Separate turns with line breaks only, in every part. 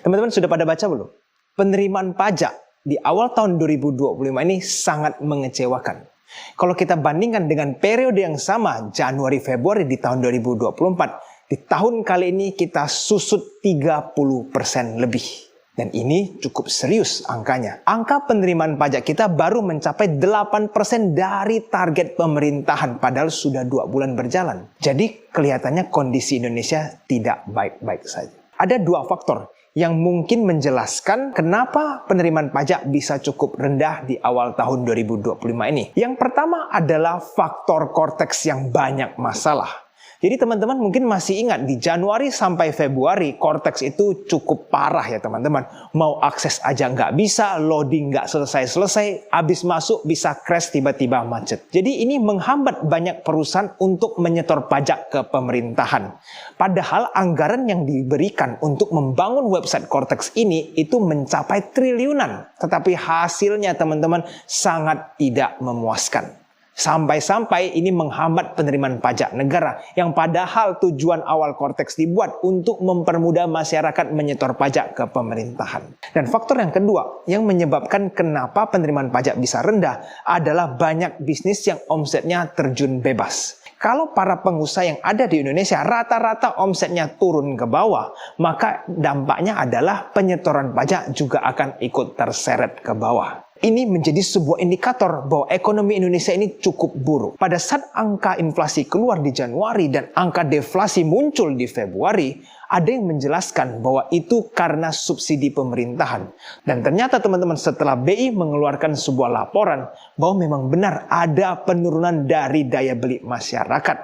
Teman-teman sudah pada baca belum? Penerimaan pajak di awal tahun 2025 ini sangat mengecewakan. Kalau kita bandingkan dengan periode yang sama, Januari-Februari di tahun 2024, di tahun kali ini kita susut 30% lebih. Dan ini cukup serius angkanya. Angka penerimaan pajak kita baru mencapai 8% dari target pemerintahan, padahal sudah 2 bulan berjalan. Jadi kelihatannya kondisi Indonesia tidak baik-baik saja. Ada 2 faktor yang mungkin menjelaskan kenapa penerimaan pajak bisa cukup rendah di awal tahun 2025 ini. Yang pertama adalah faktor Cortex yang banyak masalah. Jadi teman-teman mungkin masih ingat di Januari sampai Februari Cortex itu cukup parah ya teman-teman. Mau akses aja nggak bisa, loading nggak selesai-selesai, habis masuk bisa crash tiba-tiba macet. Jadi ini menghambat banyak perusahaan untuk menyetor pajak ke pemerintahan. Padahal anggaran yang diberikan untuk membangun website Cortex ini itu mencapai triliunan. Tetapi hasilnya teman-teman sangat tidak memuaskan. Sampai-sampai ini menghambat penerimaan pajak negara yang padahal tujuan awal Cortex dibuat untuk mempermudah masyarakat menyetor pajak ke pemerintahan. Dan faktor yang kedua yang menyebabkan kenapa penerimaan pajak bisa rendah adalah banyak bisnis yang omsetnya terjun bebas. Kalau para pengusaha yang ada di Indonesia rata-rata omsetnya turun ke bawah, maka dampaknya adalah penyetoran pajak juga akan ikut terseret ke bawah. Ini menjadi sebuah indikator bahwa ekonomi Indonesia ini cukup buruk. Pada saat angka inflasi keluar di Januari dan angka deflasi muncul di Februari, ada yang menjelaskan bahwa itu karena subsidi pemerintahan. Dan ternyata teman-teman setelah BI mengeluarkan sebuah laporan bahwa memang benar ada penurunan dari daya beli masyarakat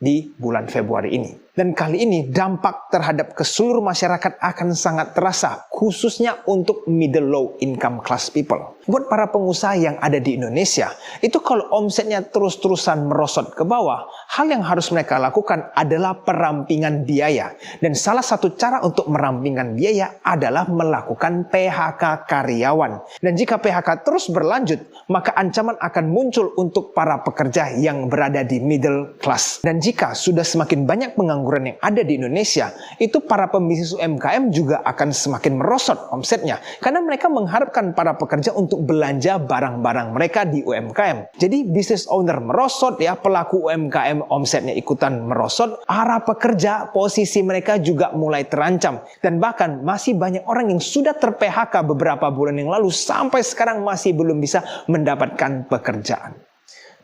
di bulan Februari ini. Dan kali ini dampak terhadap keseluruh masyarakat akan sangat terasa, khususnya untuk middle low income class people. Buat para pengusaha yang ada di Indonesia, itu kalau omsetnya terus-terusan merosot ke bawah, hal yang harus mereka lakukan adalah perampingan biaya. Dan salah satu cara untuk merampingkan biaya adalah melakukan PHK karyawan. Dan jika PHK terus berlanjut, maka ancaman akan muncul untuk para pekerja yang berada di middle class. Dan jika sudah semakin banyak pengangguran yang ada di Indonesia, itu para pembisnis UMKM juga akan semakin merosot omsetnya. Karena mereka mengharapkan para pekerja untuk belanja barang-barang mereka di UMKM. Jadi business owner merosot ya, pelaku UMKM omsetnya ikutan merosot, para pekerja posisi mereka juga mulai terancam. Dan bahkan masih banyak orang yang sudah ter-PHK beberapa bulan yang lalu sampai sekarang masih belum bisa mendapatkan pekerjaan.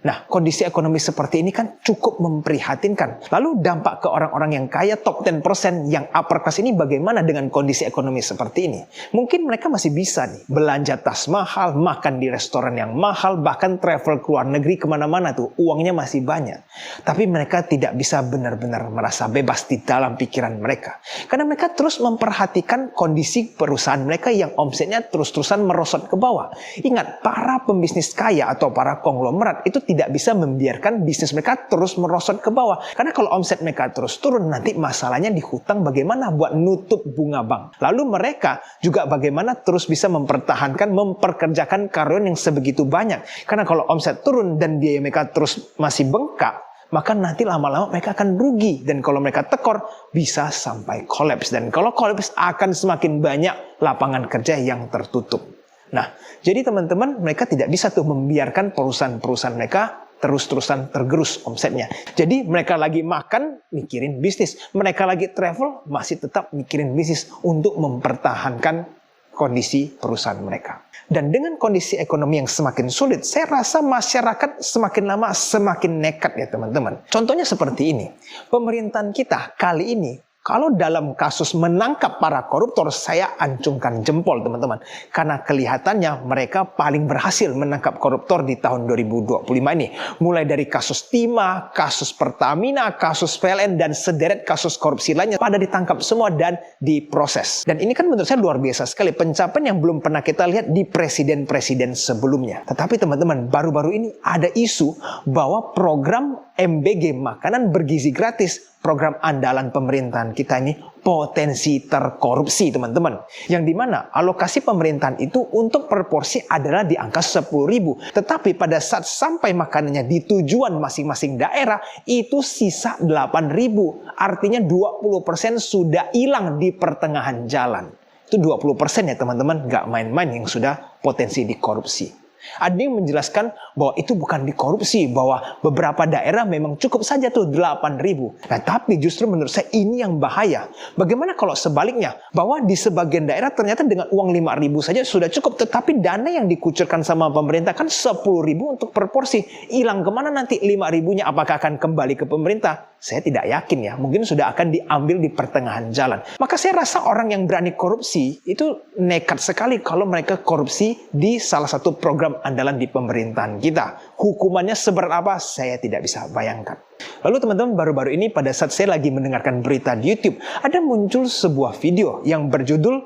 Nah, kondisi ekonomi seperti ini kan cukup memprihatinkan. Lalu dampak ke orang-orang yang kaya top 10% yang upper class ini bagaimana dengan kondisi ekonomi seperti ini? Mungkin mereka masih bisa nih belanja tas mahal, makan di restoran yang mahal, bahkan travel ke luar negeri kemana-mana tuh, uangnya masih banyak. Tapi mereka tidak bisa benar-benar merasa bebas di dalam pikiran mereka. Karena mereka terus memperhatikan kondisi perusahaan mereka yang omsetnya terus-terusan merosot ke bawah. Ingat, para pembisnis kaya atau para konglomerat itu tidak bisa membiarkan bisnis mereka terus merosot ke bawah. Karena kalau omset mereka terus turun, nanti masalahnya di hutang bagaimana buat nutup bunga bank. Lalu mereka juga bagaimana terus bisa memperkerjakan karyawan yang sebegitu banyak. Karena kalau omset turun dan biaya mereka terus masih bengkak, maka nanti lama-lama mereka akan rugi. Dan kalau mereka tekor, bisa sampai kolaps. Dan kalau kolaps akan semakin banyak lapangan kerja yang tertutup. Nah, jadi teman-teman mereka tidak bisa tuh membiarkan perusahaan-perusahaan mereka terus-terusan tergerus omsetnya. Jadi mereka lagi makan, mikirin bisnis. Mereka lagi travel, masih tetap mikirin bisnis untuk mempertahankan kondisi perusahaan mereka. Dan dengan kondisi ekonomi yang semakin sulit, saya rasa masyarakat semakin lama semakin nekat ya teman-teman. Contohnya seperti ini. Pemerintahan kita kali ini, kalau dalam kasus menangkap para koruptor, saya acungkan jempol teman-teman. Karena kelihatannya mereka paling berhasil menangkap koruptor di tahun 2025 ini. Mulai dari kasus Timah, kasus Pertamina, kasus PLN, dan sederet kasus korupsi lainnya pada ditangkap semua dan diproses. Dan ini kan menurut saya luar biasa sekali. Pencapaian yang belum pernah kita lihat di presiden-presiden sebelumnya. Tetapi teman-teman, baru-baru ini ada isu bahwa program MBG, makanan bergizi gratis, program andalan pemerintahan kita ini potensi terkorupsi teman-teman. Yang dimana alokasi pemerintahan itu untuk per porsi adalah di angka 10.000. Tetapi pada saat sampai makanannya di tujuan masing-masing daerah itu sisa 8.000. Artinya 20% sudah hilang di pertengahan jalan. Itu 20% ya teman-teman, nggak main-main yang sudah potensi dikorupsi. Ada yang menjelaskan bahwa itu bukan dikorupsi, bahwa beberapa daerah memang cukup saja tuh 8.000. Nah, tapi justru menurut saya ini yang bahaya. Bagaimana kalau sebaliknya? Bahwa di sebagian daerah ternyata dengan uang 5.000 saja sudah cukup, tetapi dana yang dikucurkan sama pemerintah kan 10.000 untuk per porsi. Hilang kemana nanti 5.000-nya? Apakah akan kembali ke pemerintah? Saya tidak yakin ya, mungkin sudah akan diambil di pertengahan jalan. Maka saya rasa orang yang berani korupsi itu nekat sekali kalau mereka korupsi di salah satu program andalan di pemerintahan kita. Hukumannya seberat apa, saya tidak bisa bayangkan. Lalu teman-teman, baru-baru ini pada saat saya lagi mendengarkan berita di YouTube, ada muncul sebuah video yang berjudul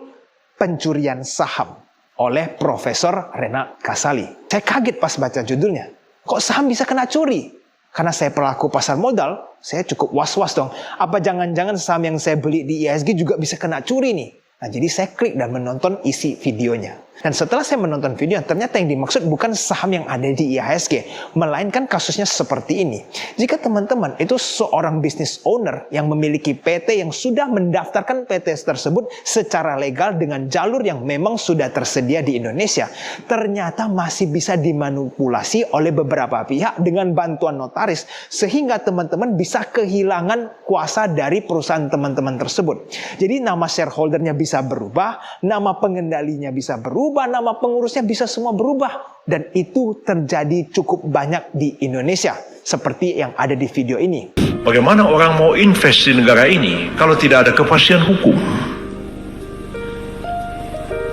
Pencurian Saham oleh Profesor Renat Kasali. Saya kaget pas baca judulnya. Kok saham bisa kena curi? Karena saya pelaku pasar modal, saya cukup was-was dong. Apa jangan-jangan saham yang saya beli di IHSG juga bisa kena curi nih? Nah, jadi saya klik dan menonton isi videonya. Dan setelah saya menonton video, ternyata yang dimaksud bukan saham yang ada di IHSG, melainkan kasusnya seperti ini. Jika teman-teman itu seorang business owner yang memiliki PT yang sudah mendaftarkan PT tersebut secara legal dengan jalur yang memang sudah tersedia di Indonesia, ternyata masih bisa dimanipulasi oleh beberapa pihak dengan bantuan notaris, sehingga teman-teman bisa kehilangan kuasa dari perusahaan teman-teman tersebut. Jadi nama shareholdernya bisa berubah, nama pengendalinya bisa berubah, nama pengurusnya bisa semua berubah. Dan itu terjadi cukup banyak di Indonesia, seperti yang ada di video ini.
Bagaimana orang mau invest di negara ini kalau tidak ada kepastian hukum?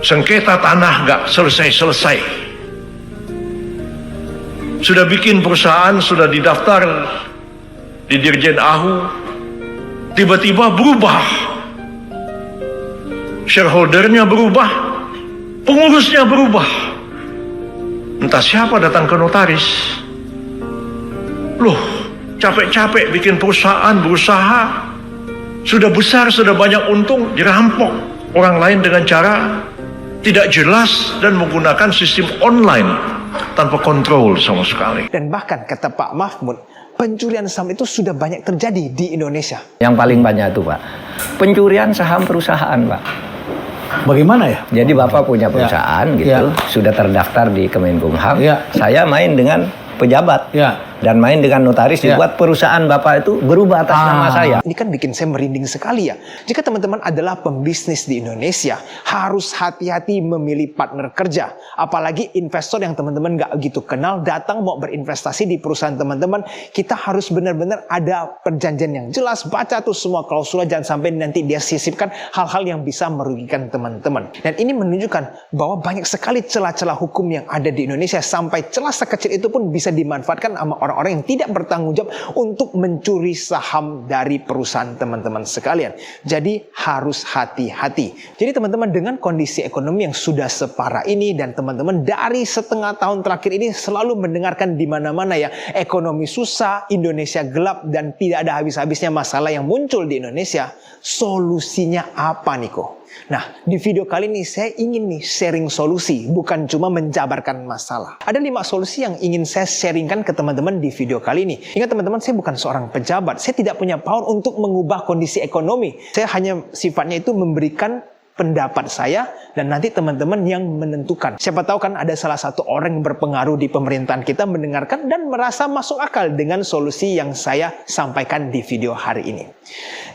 Sengketa tanah nggak selesai-selesai. Sudah bikin perusahaan, sudah didaftar di Dirjen AHU, tiba-tiba berubah. Shareholdernya berubah, pengurusnya berubah. Entah siapa datang ke notaris. Loh, capek-capek bikin perusahaan, berusaha. Sudah besar, sudah banyak untung, dirampok orang lain dengan cara tidak jelas dan menggunakan sistem online tanpa kontrol sama sekali.
Dan bahkan kata Pak Mahfud, pencurian saham itu sudah banyak terjadi di Indonesia.
Yang paling banyak itu Pak, pencurian saham perusahaan Pak.
Bagaimana ya?
Jadi Bapak punya perusahaan gitu, sudah terdaftar di Kemenkumham. Saya main dengan pejabat dan main dengan notaris, dibuat perusahaan Bapak itu berubah atas nama saya.
Ini kan bikin saya merinding sekali ya. Jika teman-teman adalah pembisnis di Indonesia, harus hati-hati memilih partner kerja. Apalagi investor yang teman-teman nggak gitu kenal, datang mau berinvestasi di perusahaan teman-teman. Kita harus benar-benar ada perjanjian yang jelas, baca tuh semua klausul, jangan sampai nanti dia sisipkan hal-hal yang bisa merugikan teman-teman. Dan ini menunjukkan bahwa banyak sekali celah-celah hukum yang ada di Indonesia, sampai celah sekecil itu pun bisa dimanfaatkan sama orang-orang yang tidak bertanggung jawab untuk mencuri saham dari perusahaan teman-teman sekalian. Jadi harus hati-hati. Jadi teman-teman, dengan kondisi ekonomi yang sudah separah ini, dan teman-teman dari setengah tahun terakhir ini selalu mendengarkan di mana-mana ya, ekonomi susah, Indonesia gelap, dan tidak ada habis-habisnya masalah yang muncul di Indonesia. Solusinya apa nih kok? Nah, di video kali ini saya ingin nih sharing solusi, bukan cuma menjabarkan masalah. Ada 5 solusi yang ingin saya sharingkan ke teman-teman di video kali ini. Ingat teman-teman, saya bukan seorang pejabat. Saya tidak punya power untuk mengubah kondisi ekonomi. Saya hanya sifatnya itu memberikan pendapat saya, dan nanti teman-teman yang menentukan. Siapa tahu kan ada salah satu orang yang berpengaruh di pemerintahan kita mendengarkan dan merasa masuk akal dengan solusi yang saya sampaikan di video hari ini.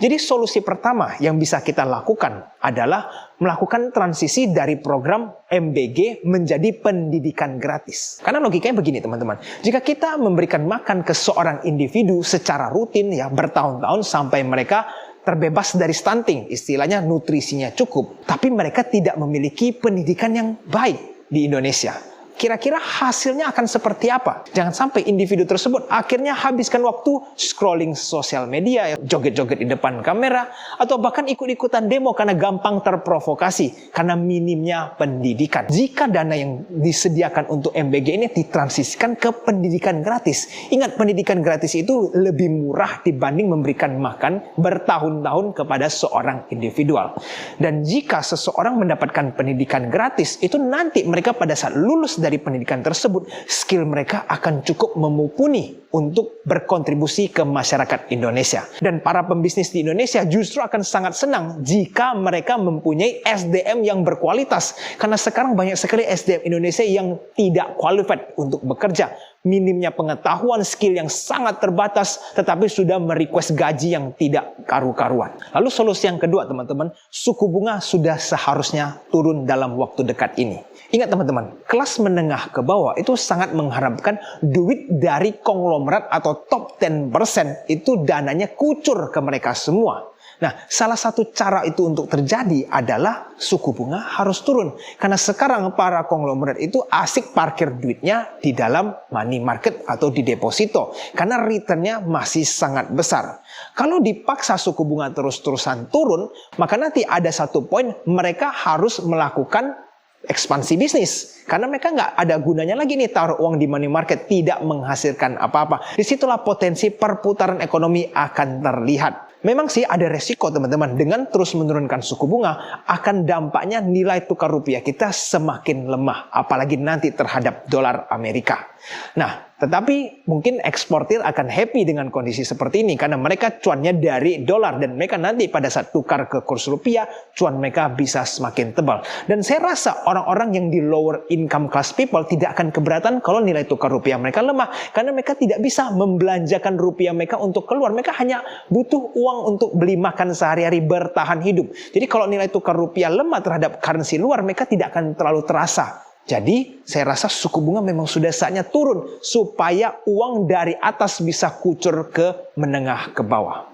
Jadi solusi pertama yang bisa kita lakukan adalah melakukan transisi dari program MBG menjadi pendidikan gratis. Karena logikanya begini teman-teman, jika kita memberikan makan ke seorang individu secara rutin ya, bertahun-tahun sampai mereka terbebas dari stunting, istilahnya nutrisinya cukup, tapi mereka tidak memiliki pendidikan yang baik di Indonesia. Kira-kira hasilnya akan seperti apa? Jangan sampai individu tersebut akhirnya habiskan waktu scrolling sosial media, joget-joget di depan kamera, atau bahkan ikut-ikutan demo karena gampang terprovokasi, karena minimnya pendidikan. Jika dana yang disediakan untuk MBG ini ditransisikan ke pendidikan gratis. Ingat, pendidikan gratis itu lebih murah dibanding memberikan makan bertahun-tahun kepada seorang individual. Dan jika seseorang mendapatkan pendidikan gratis, itu nanti mereka pada saat lulus dari dari pendidikan tersebut, skill mereka akan cukup mumpuni untuk berkontribusi ke masyarakat Indonesia. Dan para pembisnis di Indonesia justru akan sangat senang jika mereka mempunyai SDM yang berkualitas. Karena sekarang banyak sekali SDM Indonesia yang tidak qualified untuk bekerja. Minimnya pengetahuan, skill yang sangat terbatas, tetapi sudah merequest gaji yang tidak karu-karuan. Lalu solusi yang kedua, teman-teman, suku bunga sudah seharusnya turun dalam waktu dekat ini. Ingat teman-teman, kelas menengah ke bawah itu sangat mengharapkan duit dari konglomerat atau top 10% itu dananya kucur ke mereka semua. Nah, salah satu cara itu untuk terjadi adalah suku bunga harus turun. Karena sekarang para konglomerat itu asik parkir duitnya di dalam money market atau di deposito. Karena returnnya masih sangat besar. Kalau dipaksa suku bunga terus-terusan turun, maka nanti ada satu poin mereka harus melakukan ekspansi bisnis. Karena mereka nggak ada gunanya lagi nih taruh uang di money market, tidak menghasilkan apa-apa. Disitulah potensi perputaran ekonomi akan terlihat. Memang sih ada resiko teman-teman, dengan terus menurunkan suku bunga akan dampaknya nilai tukar rupiah kita semakin lemah, apalagi nanti terhadap dolar Amerika. Nah, tetapi mungkin eksportir akan happy dengan kondisi seperti ini karena mereka cuannya dari dolar dan mereka nanti pada saat tukar ke kurs rupiah, cuan mereka bisa semakin tebal. Dan saya rasa orang-orang yang di lower income class people tidak akan keberatan kalau nilai tukar rupiah mereka lemah karena mereka tidak bisa membelanjakan rupiah mereka untuk keluar. Mereka hanya butuh uang untuk beli makan sehari-hari, bertahan hidup. Jadi kalau nilai tukar rupiah lemah terhadap currency luar, mereka tidak akan terlalu terasa. Jadi saya rasa suku bunga memang sudah saatnya turun supaya uang dari atas bisa kucur ke menengah ke bawah.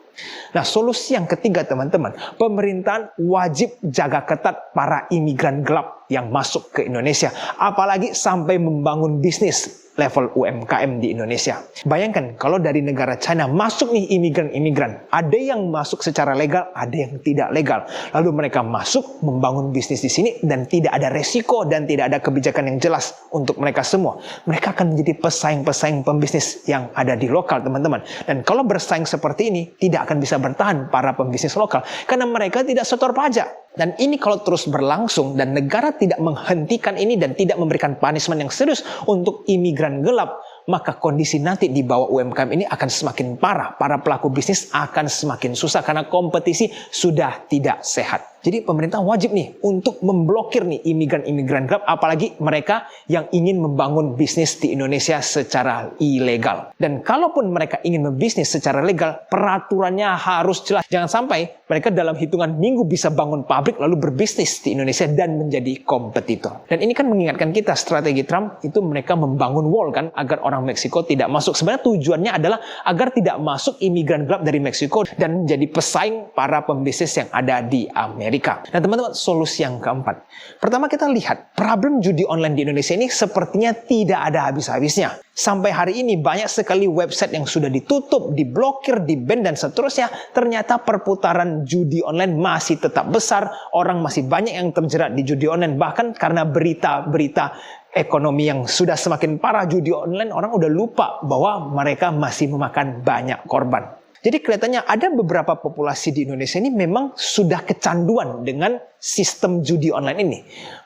Nah, solusi yang ketiga teman-teman, pemerintahan wajib jaga ketat para imigran gelap yang masuk ke Indonesia, apalagi sampai membangun bisnis level UMKM di Indonesia. Bayangkan kalau dari negara China masuk nih imigran-imigran, ada yang masuk secara legal, ada yang tidak legal. Lalu mereka masuk membangun bisnis di sini dan tidak ada resiko dan tidak ada kebijakan yang jelas untuk mereka semua. Mereka akan menjadi pesaing-pesaing pembisnis yang ada di lokal, teman-teman. Dan kalau bersaing seperti ini, tidak akan bisa bertahan para pembisnis lokal karena mereka tidak setor pajak. Dan ini kalau terus berlangsung dan negara tidak menghentikan ini dan tidak memberikan punishment yang serius untuk imigran gelap, maka kondisi nanti di bawah UMKM ini akan semakin parah. Para pelaku bisnis akan semakin susah karena kompetisi sudah tidak sehat. Jadi pemerintah wajib nih untuk memblokir nih imigran-imigran gelap, apalagi mereka yang ingin membangun bisnis di Indonesia secara ilegal. Dan kalaupun mereka ingin membisnis secara legal, peraturannya harus jelas. Jangan sampai mereka dalam hitungan minggu bisa bangun pabrik lalu berbisnis di Indonesia dan menjadi kompetitor. Dan ini kan mengingatkan kita, strategi Trump itu mereka membangun wall kan, agar orang Meksiko tidak masuk. Sebenarnya tujuannya adalah agar tidak masuk imigran gelap dari Meksiko dan menjadi pesaing para pembisnis yang ada di Amerika. Nah teman-teman, solusi yang keempat. Pertama kita lihat, problem judi online di Indonesia ini sepertinya tidak ada habis-habisnya. Sampai hari ini banyak sekali website yang sudah ditutup, diblokir, di-ban dan seterusnya. Ternyata perputaran judi online masih tetap besar. Orang masih banyak yang terjerat di judi online. Bahkan karena berita-berita ekonomi yang sudah semakin parah judi online, orang udah lupa bahwa mereka masih memakan banyak korban. Jadi kelihatannya ada beberapa populasi di Indonesia ini memang sudah kecanduan dengan sistem judi online ini.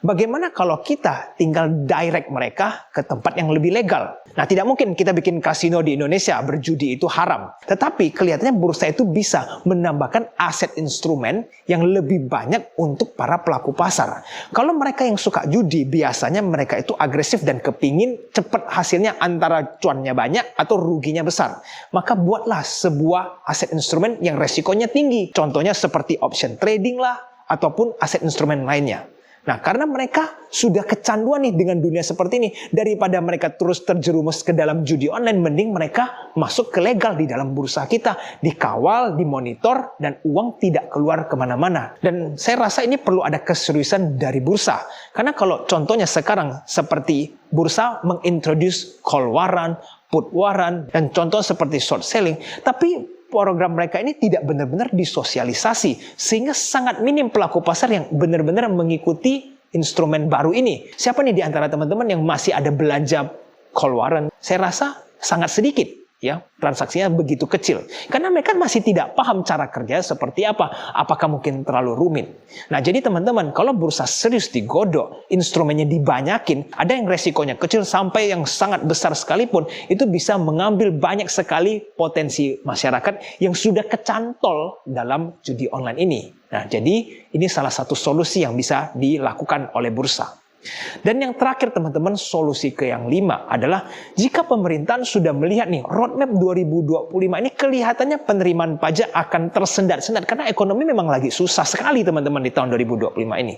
Bagaimana kalau kita tinggal direct mereka ke tempat yang lebih legal? Nah, tidak mungkin kita bikin kasino di Indonesia, berjudi itu haram. Tetapi kelihatannya bursa itu bisa menambahkan aset instrumen yang lebih banyak untuk para pelaku pasar. Kalau mereka yang suka judi, biasanya mereka itu agresif dan kepingin cepat hasilnya antara cuannya banyak atau ruginya besar. Maka buatlah sebuah aset instrumen yang resikonya tinggi. Contohnya seperti option trading lah, ataupun aset instrumen lainnya. Nah, karena mereka sudah kecanduan nih dengan dunia seperti ini, daripada mereka terus terjerumus ke dalam judi online, mending mereka masuk ke legal di dalam bursa kita, dikawal, dimonitor, dan uang tidak keluar kemana-mana. Dan saya rasa ini perlu ada keseriusan dari bursa. Karena kalau contohnya sekarang seperti bursa mengintroduce call warrant, put warrant, dan contoh seperti short selling, tapi program mereka ini tidak benar-benar disosialisasi, sehingga sangat minim pelaku pasar yang benar-benar mengikuti instrumen baru ini. Siapa nih di antara teman-teman yang masih ada belanja call warrant? Saya rasa sangat sedikit. Ya, transaksinya begitu kecil. Karena mereka masih tidak paham cara kerja seperti apa. Apakah mungkin terlalu rumit. Nah, jadi teman-teman, kalau bursa serius digodok, instrumennya dibanyakin, ada yang resikonya kecil sampai yang sangat besar sekalipun, itu bisa mengambil banyak sekali potensi masyarakat yang sudah kecantol dalam judi online ini. Nah, jadi ini salah satu solusi yang bisa dilakukan oleh bursa. Dan yang terakhir teman-teman, solusi ke yang 5 adalah jika pemerintahan sudah melihat nih roadmap 2025 ini kelihatannya penerimaan pajak akan tersendat-sendat karena ekonomi memang lagi susah sekali teman-teman di tahun 2025 ini.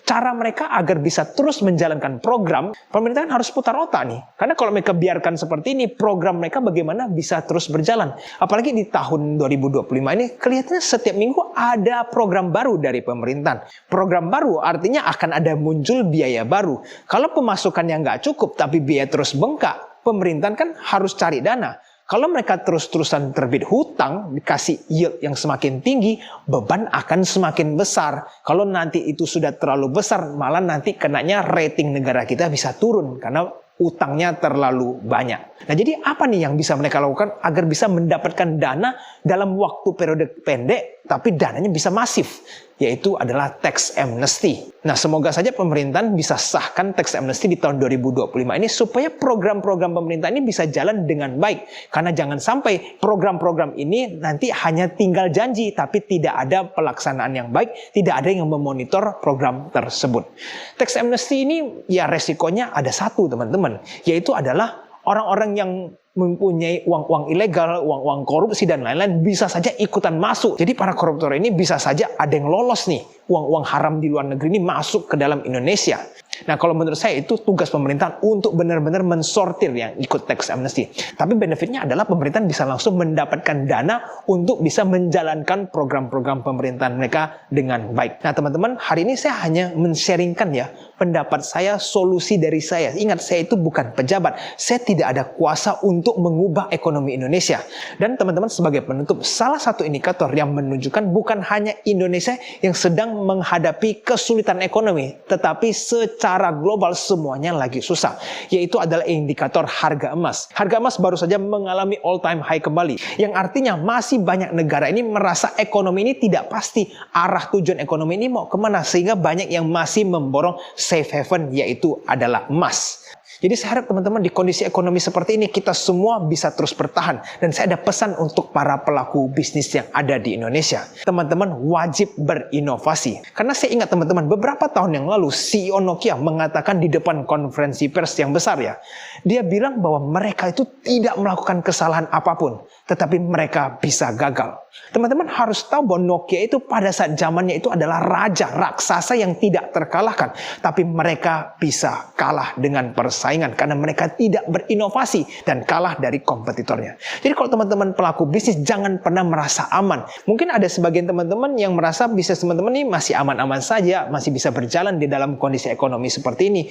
Cara mereka agar bisa terus menjalankan program, pemerintahan harus putar otak nih. Karena kalau mereka biarkan seperti ini, program mereka bagaimana bisa terus berjalan. Apalagi di tahun 2025 ini kelihatannya setiap minggu ada program baru dari pemerintahan. Program baru artinya akan ada muncul biaya baru. Kalau pemasukannya nggak cukup tapi biaya terus bengkak, pemerintahan kan harus cari dana. Kalau mereka terus-terusan terbit hutang, dikasih yield yang semakin tinggi, beban akan semakin besar. Kalau nanti itu sudah terlalu besar, malah nanti kenanya rating negara kita bisa turun karena utangnya terlalu banyak. Nah, jadi apa nih yang bisa mereka lakukan agar bisa mendapatkan dana dalam waktu periode pendek, tapi dananya bisa masif, yaitu adalah tax amnesty. Nah, semoga saja pemerintahan bisa sahkan tax amnesty di tahun 2025 ini supaya program-program pemerintah ini bisa jalan dengan baik. Karena jangan sampai program-program ini nanti hanya tinggal janji, tapi tidak ada pelaksanaan yang baik, tidak ada yang memonitor program tersebut. Tax amnesty ini ya resikonya ada satu teman-teman, yaitu adalah orang-orang yang mempunyai uang-uang ilegal, uang-uang korupsi dan lain-lain bisa saja ikutan masuk. Jadi para koruptor ini bisa saja ada yang lolos nih, uang-uang haram di luar negeri ini masuk ke dalam Indonesia. Nah, kalau menurut saya itu tugas pemerintahan untuk benar-benar mensortir yang ikut tax amnesty. Tapi benefitnya adalah pemerintahan bisa langsung mendapatkan dana untuk bisa menjalankan program-program pemerintahan mereka dengan baik. Nah, teman-teman, hari ini saya hanya men-sharingkan ya pendapat saya, solusi dari saya. Ingat, saya itu bukan pejabat. Saya tidak ada kuasa untuk mengubah ekonomi Indonesia. Dan teman-teman, sebagai penutup, salah satu indikator yang menunjukkan bukan hanya Indonesia yang sedang menghadapi kesulitan ekonomi, tetapi secara global semuanya lagi susah, yaitu adalah indikator harga emas. Harga emas baru saja mengalami all time high kembali, yang artinya masih banyak negara ini merasa ekonomi ini tidak pasti, arah tujuan ekonomi ini mau kemana, sehingga banyak yang masih memborong safe haven, yaitu adalah emas. Jadi saya harap teman-teman di kondisi ekonomi seperti ini kita semua bisa terus bertahan. Dan saya ada pesan untuk para pelaku bisnis yang ada di Indonesia. Teman-teman wajib berinovasi. Karena saya ingat teman-teman beberapa tahun yang lalu CEO Nokia mengatakan di depan konferensi pers yang besar ya. Dia bilang bahwa mereka itu tidak melakukan kesalahan apapun. Tetapi mereka bisa gagal. Teman-teman harus tahu bahwa Nokia itu pada saat zamannya itu adalah raja, raksasa yang tidak terkalahkan. Tapi mereka bisa kalah dengan persaingan karena mereka tidak berinovasi dan kalah dari kompetitornya. Jadi kalau teman-teman pelaku bisnis jangan pernah merasa aman. Mungkin ada sebagian teman-teman yang merasa bisnis teman-teman ini masih aman-aman saja, masih bisa berjalan di dalam kondisi ekonomi seperti ini.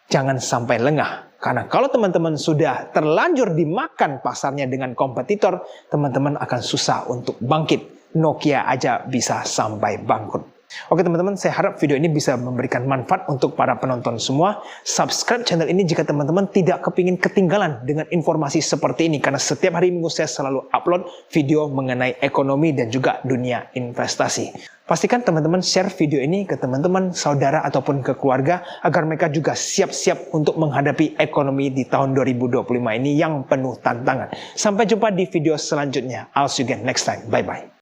Jangan sampai lengah. Karena kalau teman-teman sudah terlanjur dimakan pasarnya dengan kompetitor, teman-teman akan susah untuk bangkit. Nokia aja bisa sampai bangkrut. Oke teman-teman, saya harap video ini bisa memberikan manfaat untuk para penonton semua. Subscribe channel ini jika teman-teman tidak kepingin ketinggalan dengan informasi seperti ini. Karena setiap hari Minggu saya selalu upload video mengenai ekonomi dan juga dunia investasi. Pastikan teman-teman share video ini ke teman-teman, saudara, ataupun ke keluarga agar mereka juga siap-siap untuk menghadapi ekonomi di tahun 2025 ini yang penuh tantangan. Sampai jumpa di video selanjutnya. I'll see you again next time. Bye-bye.